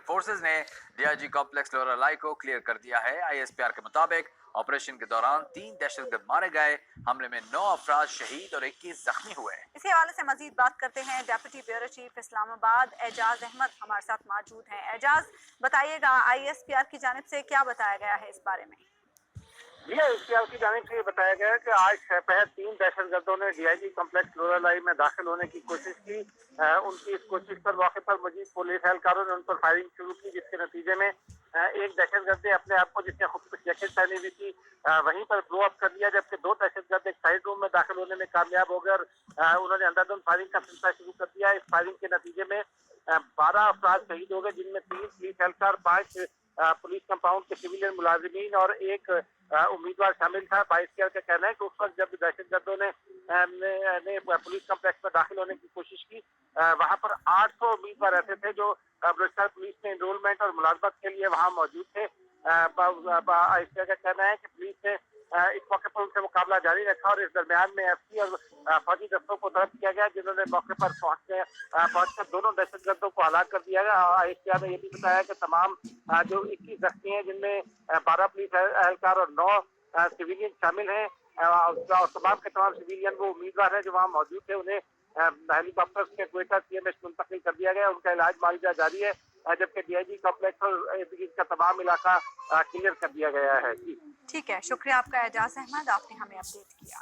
Forces نے DIG complex لورا لائی کو کلیئر کر دیا ہے۔ ISPR کے مطابق آپریشن کے دوران 3 دہشت گرد مارے گئے، حملے میں 9 افراد شہید اور 21 زخمی ہوئے۔ اسی حوالے سے مزید بات کرتے ہیں ڈیپٹی بیورو چیف اسلام آباد اعجاز احمد ہمارے ساتھ موجود ہیں۔ اعجاز، بتائیے گا ISPR کی جانب سے کیا بتایا گیا ہے اس بارے میں؟ جی ISPR کی جانب سے یہ بتایا گیا ہے کہ آج شب پہر 3 دہشت گردوں نے DIG کمپلیکس لورا لائی میں داخل ہونے کی کوشش کی۔ ان کی اس کوشش پر موقع پر مزید پولیس اہلکاروں نے ان پر فائرنگ شروع کی، جس کے نتیجے میں ایک دہشت گرد نے اپنے آپ کو، جس نے خودکش جیکٹ پہنی ہوئی تھی، وہیں پر بلو اپ کر دیا، جبکہ 2 دہشت گرد ایک سائڈ روم میں داخل ہونے میں کامیاب ہو گئے اور انہوں نے اندھادھند فائرنگ کا سلسلہ شروع کر دیا۔ اس فائرنگ کے نتیجے میں 12 افراد شہید ہو گئے، جن میں 3 پولیس اہلکار، 5 پولیس کمپاؤنڈ کے سویلین ملازمین اور ایک امیدوار شامل تھا۔ ISPR کا کہنا ہے کہ اس وقت جب دہشت گردوں نے پولیس کمپلیکس میں داخل ہونے کی کوشش کی، وہاں پر 800 امیدوار ایسے تھے جو بلوچستان پولیس میں انرولمنٹ اور ملازمت کے لیے وہاں موجود تھے۔ ISPR کا کہنا ہے کہ پولیس نے اس موقع پر ان سے مقابلہ جاری رکھا اور اس درمیان میں FP اور فوجی دستوں کو طلب کیا گیا، جنہوں نے موقع پر پہنچ کر دونوں دہشت گردوں کو ہلاک کر دیا گیا۔ ISPR نے یہ بھی بتایا کہ تمام جو 21 زخمی ہیں، جن میں 12 پولیس اہلکار اور 9 سویلین شامل ہیں، اور تمام کے تمام سویلین وہ امیدوار ہیں جو وہاں موجود تھے، انہیں ہیلی کاپٹر کے کوئٹہ CMH منتقل کر دیا گیا۔ ان کا علاج معالجہ جاری ہے، جبکہ DIG کمپلیکس اور اس کا تمام علاقہ کلیئر کر دیا گیا ہے۔ ٹھیک ہے، شکریہ آپ کا اعجاز احمد، آپ نے ہمیں اپڈیٹ کیا۔